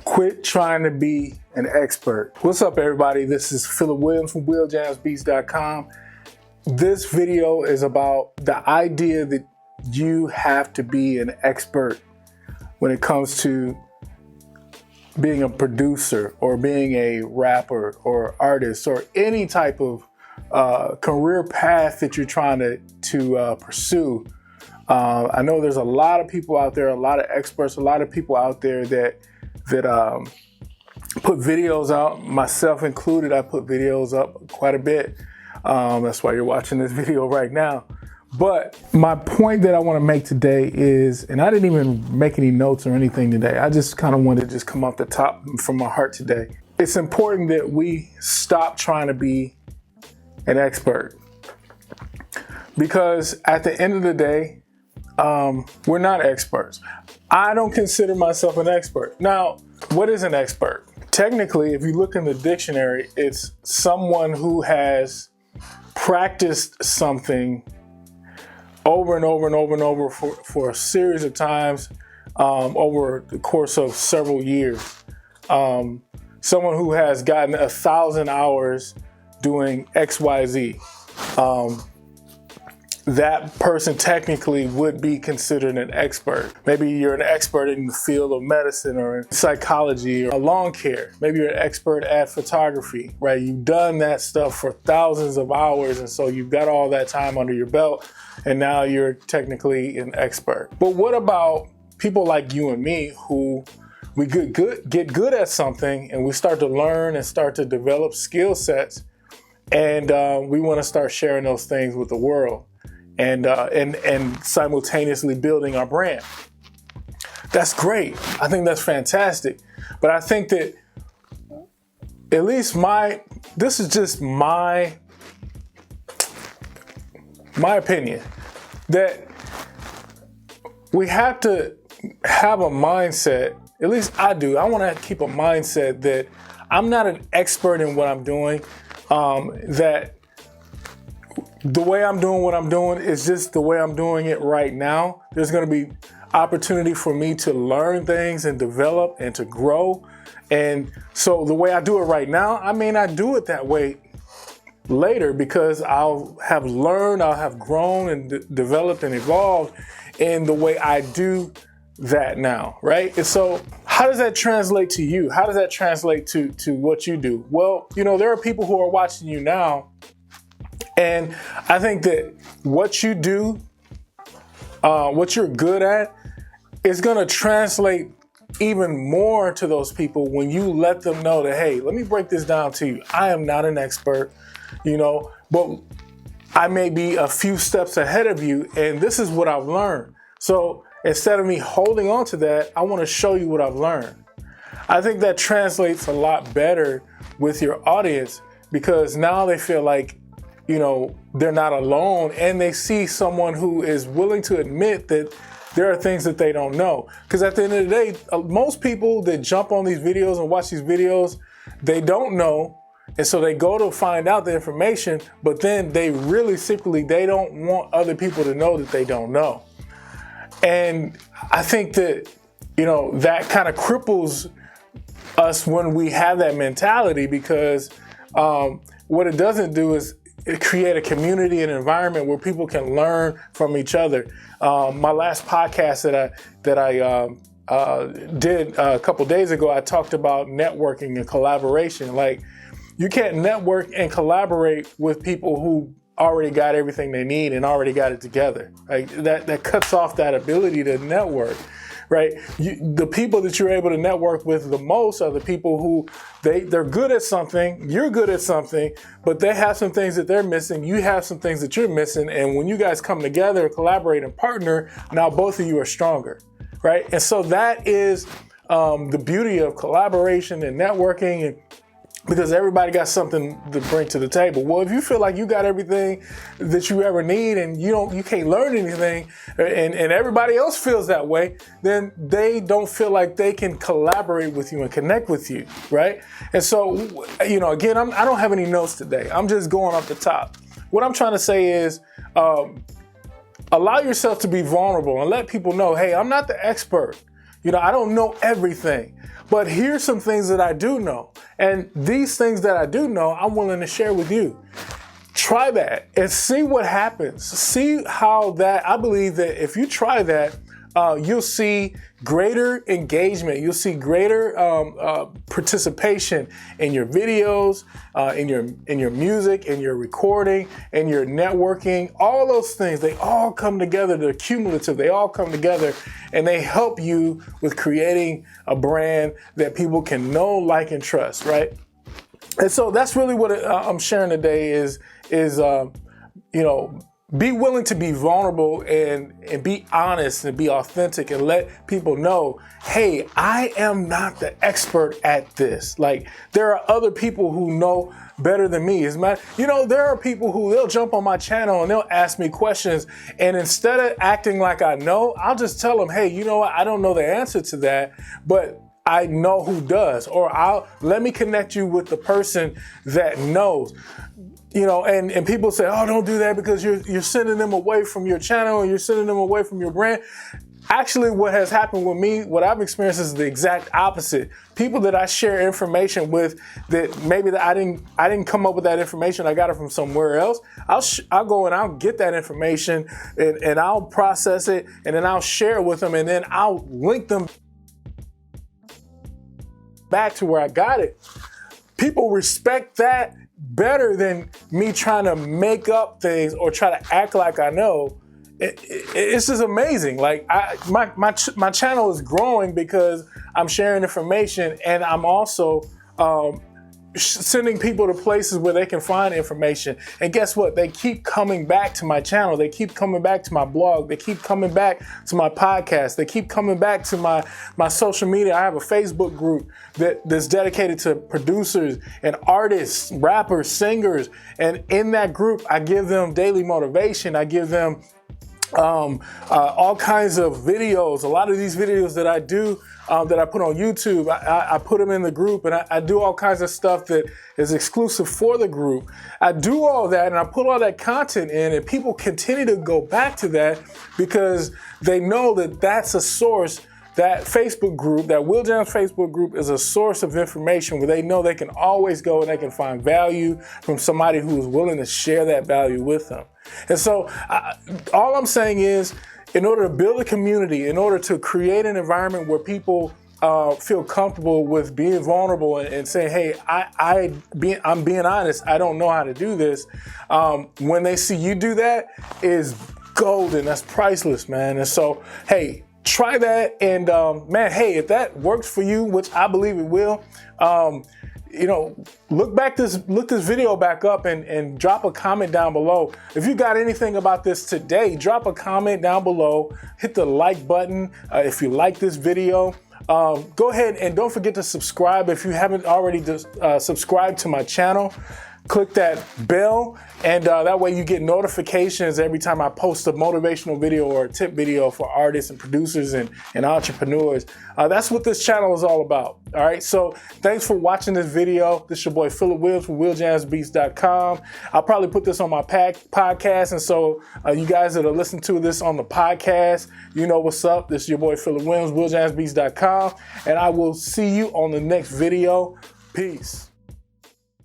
Quit trying to be an expert. What's up, everybody? This is Philip Williams from WheelJamsBeats.com. This video is about the idea that you have to be an expert when it comes to being a producer or being a rapper or artist or any type of career path that you're trying to pursue. I know there's a lot of people out there, a lot of experts, a lot of people out there that put videos out, myself included. I put videos up quite a bit. That's why you're watching this video right now. But my point that I want to make today is, and I didn't even make any notes or anything today. I just kind of wanted to just come off the top from my heart today. It's important that we stop trying to be an expert, because at the end of the day, we're not experts. I don't consider myself an expert. Now, what is an expert? Technically, if you look in the dictionary, it's someone who has practiced something over and over and over and over for a series of times over the course of several years. Someone who has gotten 1,000 hours doing XYZ. That person technically would be considered an expert. Maybe you're an expert in the field of medicine or in psychology or lawn care. Maybe you're an expert at photography, right? You've done that stuff for thousands of hours, and so you've got all that time under your belt, and now you're technically an expert. But what about people like you and me who we get good at something, and we start to learn and start to develop skill sets, and we want to start sharing those things with the world, and simultaneously building our brand? That's great. I think that's fantastic. But I think that at least this is just my opinion, that we have to have a mindset, at least I do. I want to keep a mindset that I'm not an expert in what I'm doing, that the way I'm doing what I'm doing is just the way I'm doing it right now. There's going to be opportunity for me to learn things and develop and to grow. And so the way I do it right now, I may not do it that way later, because I'll have learned, I'll have grown and developed and evolved in the way I do that now, right? And so how does that translate to you? How does that translate to what you do? Well, there are people who are watching you now, and I think that what you do, what you're good at, is going to translate even more to those people when you let them know that, hey, let me break this down to you. I am not an expert, but I may be a few steps ahead of you, and this is what I've learned. So instead of me holding on to that, I want to show you what I've learned. I think that translates a lot better with your audience, because now they feel like, they're not alone, and they see someone who is willing to admit that there are things that they don't know. Because at the end of the day, most people that jump on these videos and watch these videos, they don't know. And so they go to find out the information, but then they really secretly, they don't want other people to know that they don't know. And I think that, that kind of cripples us when we have that mentality, because what it doesn't do is create a community and environment where people can learn from each other. My last podcast that I did a couple days ago, I talked about networking and collaboration. Like, you can't network and collaborate with people who already got everything they need and already got it together. Like, that cuts off that ability to network, right? The people that you're able to network with the most are the people who they're good at something, you're good at something, but they have some things that they're missing, you have some things that you're missing, and when you guys come together, collaborate and partner, now both of you are stronger, right? And so that is the beauty of collaboration and networking, and because everybody got something to bring to the table. Well, if you feel like you got everything that you ever need, and you can't learn anything, and everybody else feels that way, then they don't feel like they can collaborate with you and connect with you, right? And so, again, I don't have any notes today. I'm just going off the top. What I'm trying to say is, allow yourself to be vulnerable and let people know, hey, I'm not the expert. You know, I don't know everything, but here's some things that I do know. And these things that I do know, I'm willing to share with you. Try that and see what happens. See how that, I believe that if you try that, you'll see greater engagement. You'll see greater participation in your videos, in your music, in your recording, in your networking. All those things, they all come together. They're cumulative. They all come together, and they help you with creating a brand that people can know, like, and trust, right? And so that's really what I'm sharing today is you know, be willing to be vulnerable and be honest and be authentic and let people know, hey, I am not the expert at this. Like, there are other people who know better than me. You know, there are people who they'll jump on my channel and they'll ask me questions. And instead of acting like I know, I'll just tell them, hey, you know what? I don't know the answer to that, but I know who does. Or let me connect you with the person that knows. You know, and people say, oh, don't do that because you're sending them away from your channel and you're sending them away from your brand. Actually, what has happened with me, what I've experienced is the exact opposite. People that I share information with that maybe that I didn't come up with that information, I got it from somewhere else. I'll go and I'll get that information and I'll process it and then I'll share it with them and then I'll link them back to where I got it. People respect that better than me trying to make up things or try to act like I know. It's just amazing. Like my channel is growing because I'm sharing information and I'm also sending people to places where they can find information. And guess what? They keep coming back to my channel. They keep coming back to my blog. They keep coming back to my podcast. They keep coming back to my social media. I have a Facebook group that's dedicated to producers and artists, rappers, singers. And in that group, I give them daily motivation. I give them all kinds of videos. A lot of these videos that I do, that I put on YouTube, I put them in the group and I do all kinds of stuff that is exclusive for the group. I do all that and I put all that content in and people continue to go back to that because they know that that's a source. That Facebook group, that Will Jams Facebook group is a source of information where they know they can always go and they can find value from somebody who is willing to share that value with them. And so all I'm saying is, in order to build a community, in order to create an environment where people feel comfortable with being vulnerable and saying, hey, I'm being honest, I don't know how to do this. When they see you do that, is golden. That's priceless, man. And so, hey, try that. And man, hey, if that works for you, which I believe it will, you know, look this video back up and drop a comment down below. If you got anything about this today, drop a comment down below, hit the like button. If you like this video, go ahead and don't forget to subscribe. If you haven't already subscribed to my channel, click that bell, and that way you get notifications every time I post a motivational video or a tip video for artists and producers and entrepreneurs. That's what this channel is all about. All right, so thanks for watching this video. This is your boy Phillip Williams from WillJamsBeats.com. I'll probably put this on my podcast, and so you guys that are listening to this on the podcast, you know what's up. This is your boy Phillip Williams, WillJamsBeats.com, and I will see you on the next video. Peace.